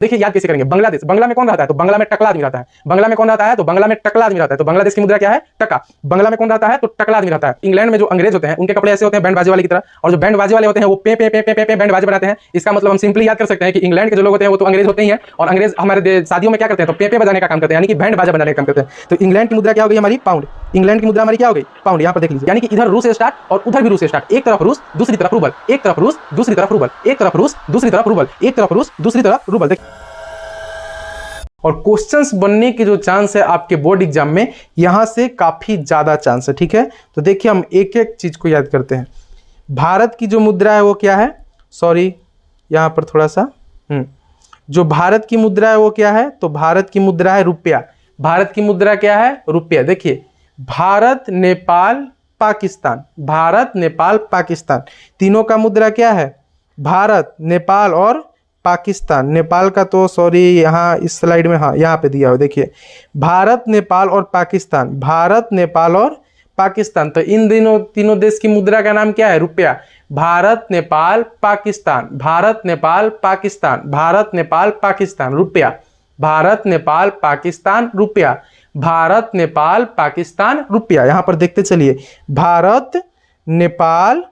देखिए याद कैसे करेंगे। बांग्लादेश, बांग्ला में कौन रहता है? तो बांग्ला में टकला आदमी रहता है। बांग्ला में कौन रहता है? तो बांग्ला में टकला आदमी रहता है। तो बांग्लादेश की मुद्रा क्या है? टका। बांग्ला में कौन रहता है? तो टकला आदमी रहता है। इंग्लैंड में जो अंग्रेज होते हैं उनके कपड़े ऐसे होते हैं बैंड बाजे वाले की तरह, और जो बैंड बाजे वाले होते हैं वो पे पे पे पे पे, पे बैंड बाजे बनाते हैं। इसका मतलब हम सिंपली याद कर सकते हैं कि इंग्लैंड के जो लोग होते हैं वो तो अंग्रेज होते ही हैं, और अंग्रेज हमारे शादियों में क्या करते हैं? तो पे पे बजाने का काम करते हैं, यानी कि बैंड बाजा बजाने का काम करते हैं। तो इंग्लैंड की मुद्रा क्या हो गई हमारी? पाउंड। इंग्लैंड की मुद्रा हमारी क्या हो गई? पाउंड। यहाँ पर देख लीजिए, यानी कि इधर रूस से स्टार्ट और उधर भी रूस से स्टार्ट। एक तरफ रूस दूसरी तरफ रूबल, एक तरफ रूस दूसरी तरफ रूबल, एक तरफ रूस दूसरी तरफ रूबल, एक तरफ रूस दूसरी तरफ रूबल। और क्वेश्चंस बनने के जो चांस है आपके बोर्ड एग्जाम में, यहां से काफी ज्यादा चांस है। ठीक है, तो देखिए हम एक एक चीज को याद करते हैं। भारत की जो मुद्रा है वो क्या है? सॉरी, यहां पर थोड़ा सा जो भारत की मुद्रा है वो क्या है? तो भारत की मुद्रा है रुपया। भारत की मुद्रा क्या है? रुपया। देखिए, भारत, नेपाल, पाकिस्तान, भारत, नेपाल, पाकिस्तान, तीनों का मुद्रा क्या है? भारत, नेपाल और पाकिस्तान। नेपाल का तो सॉरी यहाँ इस स्लाइड में, हाँ यहाँ पे दिया हो, देखिए भारत, नेपाल और पाकिस्तान, भारत, नेपाल और पाकिस्तान। तो इन तीनों देश की मुद्रा का नाम क्या है? रुपया। भारत, नेपाल, पाकिस्तान, भारत, नेपाल, पाकिस्तान, भारत, नेपाल, पाकिस्तान, रुपया। भारत, नेपाल, पाकिस्तान, रुपया। भारत, नेपाल, पाकिस्तान, रुपया। यहां पर देखते चलिए, भारत, नेपाल,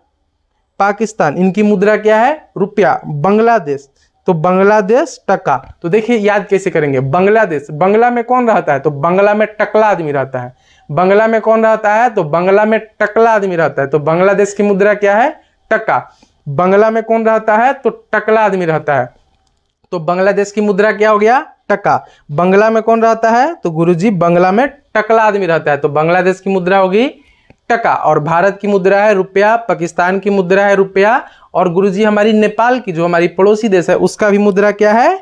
पाकिस्तान, इनकी मुद्रा क्या है? रुपया। बांग्लादेश, तो बांग्लादेश टका। तो देखिए याद कैसे करेंगे। बांग्लादेश, बांग्ला में कौन रहता है? तो बांग्ला में टकला आदमी रहता है। बांग्ला में कौन रहता है? तो बांग्ला में टकला आदमी रहता है। तो बांग्लादेश की मुद्रा क्या है? टका। बांग्ला में कौन रहता है? तो टकला आदमी रहता है। तो बांग्लादेश की मुद्रा क्या हो गया? टका। बांग्ला में कौन रहता है? तो गुरुजी बांग्ला में टकला आदमी रहता है। तो बांग्लादेश की मुद्रा होगी टका। और भारत की मुद्रा है रुपया, पाकिस्तान की मुद्रा है रुपया, और गुरुजी हमारी नेपाल की जो हमारी पड़ोसी देश है उसका भी मुद्रा क्या है?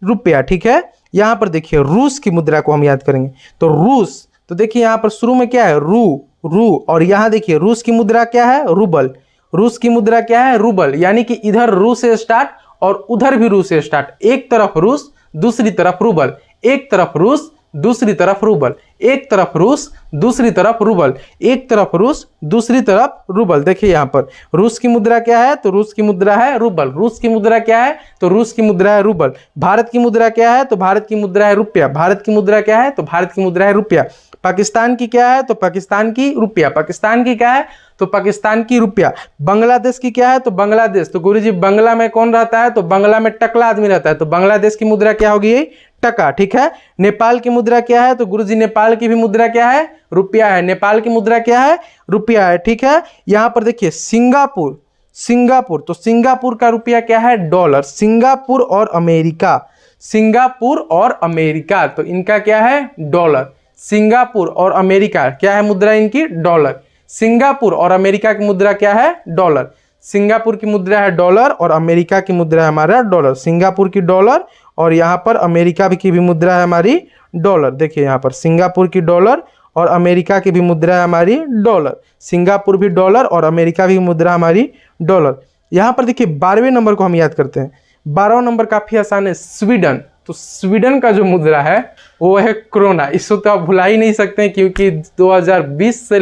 रुपया। ठीक है, यहां पर देखिए रूस की मुद्रा को हम याद करेंगे। तो रूस, तो देखिए यहां पर शुरू में क्या है? रू, और यहां देखिए रूस की मुद्रा क्या है? रूबल। रूस की मुद्रा क्या है? रूबल। यानी कि इधर रूस से स्टार्ट और उधर भी रूस से स्टार्ट। एक तरफ रूस दूसरी तरफ रूबल, एक तरफ रूस दूसरी तरफ रूबल, एक तरफ रूस दूसरी तरफ रूबल, एक तरफ रूस दूसरी तरफ रूबल। देखिए यहां पर रूस की मुद्रा क्या है? तो रूस की मुद्रा है रूबल। रूस की मुद्रा क्या है? तो रूस की मुद्रा है रूबल। भारत की मुद्रा क्या है? तो भारत की मुद्रा है रुपया। भारत की मुद्रा क्या है? तो भारत की मुद्रा है रुपया। पाकिस्तान की क्या है? तो पाकिस्तान की रुपया। पाकिस्तान की क्या है? तो पाकिस्तान की रुपया। बांग्लादेश की क्या है? तो बांग्लादेश। तो गुरुजी बांग्ला में कौन रहता है? तो बांग्ला में टकला आदमी रहता है। तो बांग्लादेश की मुद्रा क्या होगी? टका। ठीक है, नेपाल की मुद्रा क्या है? तो गुरुजी नेपाल की भी मुद्रा क्या है? रुपया है। नेपाल की मुद्रा क्या है? रुपया है। ठीक है, यहां पर देखिए सिंगापुर, सिंगापुर, तो सिंगापुर का रुपया क्या है? डॉलर। सिंगापुर और अमेरिका, सिंगापुर और अमेरिका, तो इनका क्या है? डॉलर। सिंगापुर और अमेरिका क्या है मुद्रा इनकी? डॉलर। सिंगापुर और अमेरिका की मुद्रा क्या है? डॉलर। सिंगापुर की मुद्रा है डॉलर और अमेरिका की मुद्रा है हमारा डॉलर। सिंगापुर की डॉलर और यहाँ पर अमेरिका की भी मुद्रा है हमारी डॉलर। देखिए यहाँ पर सिंगापुर की डॉलर और अमेरिका की भी मुद्रा है हमारी डॉलर। सिंगापुर भी डॉलर और अमेरिका भी मुद्रा हमारी डॉलर। यहाँ पर देखिए 12वें नंबर को हम याद करते हैं। 12वां नंबर काफी आसान है, स्वीडन। तो स्वीडन का जो मुद्रा है वो है क्रोना। इसको तो आप भुला ही नहीं सकते क्योंकि 2019 से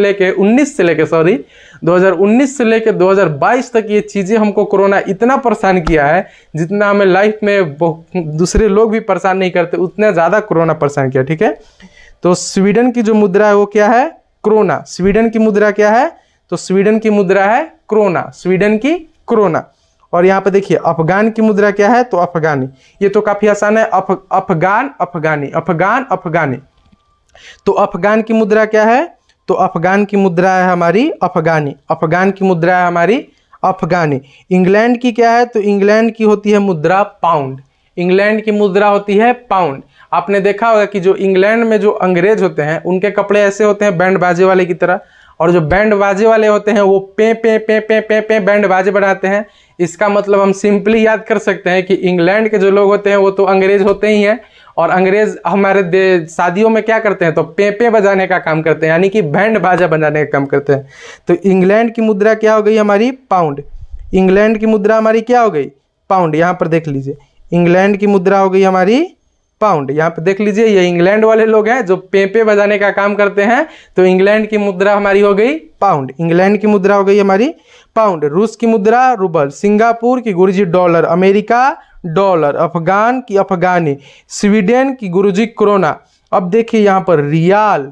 लेके 2022 तक ये चीज़ें हमको कोरोना इतना परेशान किया है जितना हमें लाइफ में दूसरे लोग भी परेशान नहीं करते, उतना ज़्यादा कोरोना परेशान किया। ठीक है, तो स्वीडन की जो मुद्रा है वो क्या है? क्रोना। स्वीडन की मुद्रा क्या है? तो स्वीडन की मुद्रा है क्रोना। स्वीडन की क्रोना। और यहाँ पे देखिए अफगान की मुद्रा क्या है? तो अफगानी। ये तो काफी आसान है, अफगान, अफगानी, अफगान, अफगानी। तो अफगान की मुद्रा क्या है? तो अफगान की मुद्रा है हमारी अफगानी। अफगान की मुद्रा है हमारी अफगानी। इंग्लैंड की क्या है? तो इंग्लैंड की होती है मुद्रा पाउंड। इंग्लैंड की मुद्रा होती है पाउंड। आपने देखा होगा कि जो इंग्लैंड में जो अंग्रेज होते हैं उनके कपड़े ऐसे होते हैं बैंड बाजे वाले की तरह, और जो बैंड बाजे वाले होते हैं वो पे पे पे पे पे पे बैंड बाजे बनाते हैं। इसका मतलब हम सिंपली याद कर सकते हैं कि इंग्लैंड के जो लोग होते हैं वो तो अंग्रेज होते ही हैं, और अंग्रेज हमारे शादियों में क्या करते हैं? तो पे पे बजाने का काम करते हैं, यानी कि बैंड बाजा बजाने का काम करते हैं। तो इंग्लैंड की मुद्रा क्या हो गई हमारी? पाउंड। इंग्लैंड की मुद्रा हमारी क्या हो गई? पाउंड। यहाँ पर देख लीजिए इंग्लैंड की मुद्रा हो गई हमारी पाउंड। यहाँ पे देख लीजिए ये इंग्लैंड वाले लोग हैं जो पेपे बजाने का काम करते हैं, तो इंग्लैंड की मुद्रा हमारी हो गई पाउंड। इंग्लैंड की मुद्रा हो गई हमारी पाउंड। रूस की मुद्रा रूबल। सिंगापुर की गुरुजी डॉलर। अमेरिका डॉलर, अफगान की अफगानी, स्वीडन की गुरुजी क्रोना। अब देखिए यहाँ पर रियाल,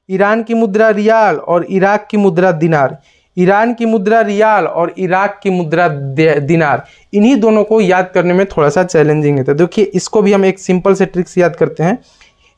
ईरान की मुद्रा रियाल और इराक की मुद्रा दिनार, ईरान की मुद्रा रियाल और इराक की मुद्रा दिनार। इन्हीं दोनों को याद करने में थोड़ा सा चैलेंजिंग है। तो देखिए इसको भी हम एक सिंपल से ट्रिक्स याद करते हैं।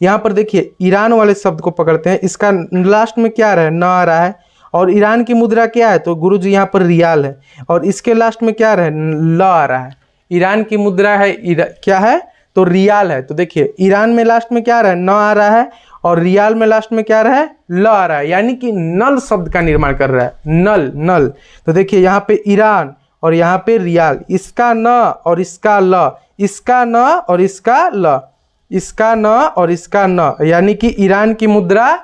यहाँ पर देखिए ईरान वाले शब्द को पकड़ते हैं, इसका लास्ट में क्या आ रहा है, न आ रहा है, और ईरान की मुद्रा क्या है, तो गुरुजी यहाँ पर रियाल है, और इसके लास्ट में क्या आ रहा है, ल आ रहा है। ईरान की मुद्रा है क्या है, तो रियाल है। तो देखिए ईरान में लास्ट में क्या आ रहा है, न आ रहा है, और रियाल में लास्ट में क्या आ रहा है, ल आ रहा है, यानी कि नल शब्द का निर्माण कर रहा है, नल नल। तो देखिए यहाँ पे ईरान और यहाँ पे रियाल, इसका न और इसका ल, इसका न और इसका ल, इसका न और इसका न, यानी कि ईरान की मुद्रा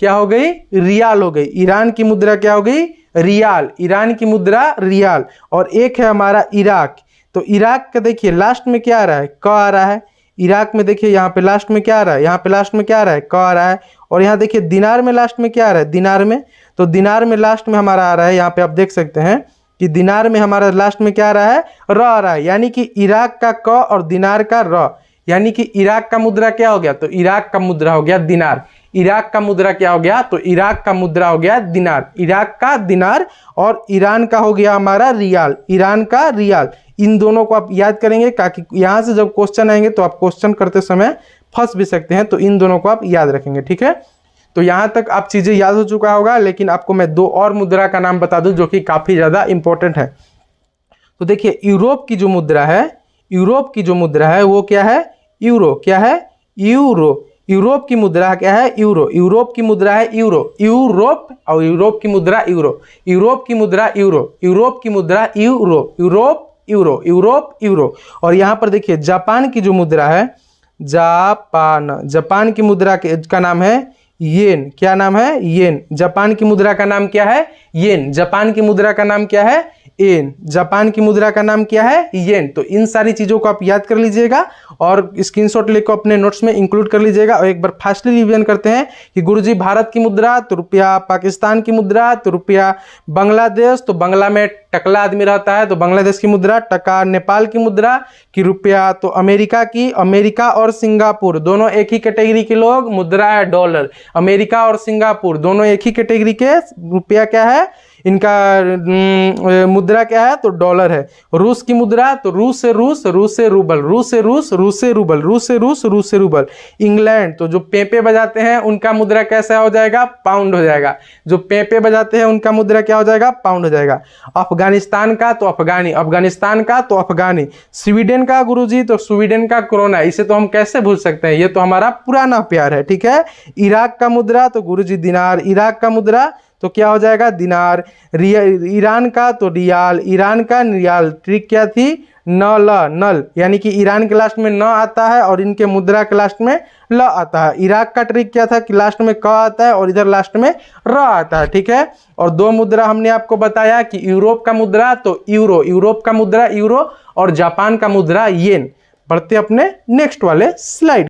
क्या हो गई, रियाल हो गई। ईरान की मुद्रा क्या हो गई, रियाल, ईरान की मुद्रा रियाल। और एक है हमारा इराक, तो इराक का देखिए लास्ट में क्या आ रहा है, क आ रहा है। इराक में देखिए यहाँ पे लास्ट में क्या आ रहा है, यहाँ पे लास्ट में क्या आ रहा है, क आ रहा है। और यहाँ देखिए दिनार में लास्ट में क्या आ रहा है, दिनार में, तो दिनार में लास्ट में हमारा आ रहा है, यहाँ पे आप देख सकते हैं कि दिनार में हमारा लास्ट में क्या आ रहा है, र आ रहा है, यानी कि इराक का क और दिनार का र, यानी कि इराक का मुद्रा क्या हो गया, तो इराक का मुद्रा हो गया दिनार। इराक का मुद्रा क्या हो गया, तो इराक का मुद्रा हो गया दिनार, इराक का दिनार। और ईरान का हो गया हमारा रियाल, ईरान का रियाल। इन दोनों को आप याद करेंगे, ताकि यहाँ से जब क्वेश्चन आएंगे तो आप क्वेश्चन करते समय फंस भी सकते हैं, तो इन दोनों को आप याद रखेंगे, ठीक है। तो यहाँ तक आप चीज़ें याद हो चुका होगा, लेकिन आपको मैं दो और मुद्रा का नाम बता दूं जो कि काफ़ी ज़्यादा इंपॉर्टेंट है। तो देखिए यूरोप की जो मुद्रा है, यूरोप की जो मुद्रा है वो क्या है, यूरो, क्या है, यूरो। यूरोप की मुद्रा क्या है, यूरो, यूरोप की मुद्रा है यूरो, यूरोप, और यूरोप की मुद्रा यूरो, यूरोप की मुद्रा यूरो, यूरोप की मुद्रा euro, Europe euro, Europe euro. और यहाँ पर देखिए जापान की जो मुद्रा है, जापान, जापान की मुद्रा का नाम है येन, क्या नाम है, येन। जापान की मुद्रा का नाम क्या है, येन। जापान की मुद्रा का नाम क्या है, येन। जापान की मुद्रा का नाम क्या है, येन। तो इन सारी चीजों को आप याद कर लीजिएगा और स्क्रीनशॉट लेकर अपने नोट्स में इंक्लूड कर लीजिएगा। और एक बार फास्टली रिवीजन करते हैं कि गुरुजी भारत की मुद्रा तो रुपया, पाकिस्तान की मुद्रा तो रुपया, बांग्लादेश तो बांग्ला में टकला आदमी रहता है तो बांग्लादेश की मुद्रा टका, नेपाल की मुद्रा की रुपया, तो अमेरिका की, अमेरिका और सिंगापुर दोनों एक ही कैटेगरी के लोग, मुद्रा है डॉलर। अमेरिका और सिंगापुर दोनों एक ही कैटेगरी के, रुपया क्या है इनका, मुद्रा क्या है, तो डॉलर है। रूस की मुद्रा तो रूस से रूस, रूस से रूबल, रूस से रूस, रूस से रूबल, रूस से रूस, रूस से रूबल। इंग्लैंड तो जो पेपे बजाते हैं उनका मुद्रा कैसा हो जाएगा, पाउंड हो जाएगा। जो पेपे बजाते हैं उनका मुद्रा क्या हो जाएगा, पाउंड हो जाएगा। अफगानिस्तान का तो अफगानी, अफगानिस्तान का तो अफगानी। स्वीडन का गुरुजी तो स्वीडन का क्रोना, इसे तो हम कैसे भूल सकते हैं, ये तो हमारा पुराना प्यार है, ठीक है। इराक का मुद्रा तो गुरुजी दिनार, इराक का मुद्रा तो क्या हो जाएगा, दिनार। ईरान का तो रियाल, ईरान का रियाल। ट्रिक क्या थी, नल, नल, यानी कि ईरान के लास्ट में न आता है और इनके मुद्रा के लास्ट में ल आता है। इराक का ट्रिक क्या था कि लास्ट में क आता है और इधर लास्ट में र आता है, ठीक है। और दो मुद्रा हमने आपको बताया कि यूरोप का मुद्रा तो यूरो, यूरोप का मुद्रा यूरो, और जापान का मुद्रा येन। बढ़ते अपने नेक्स्ट वाले स्लाइड।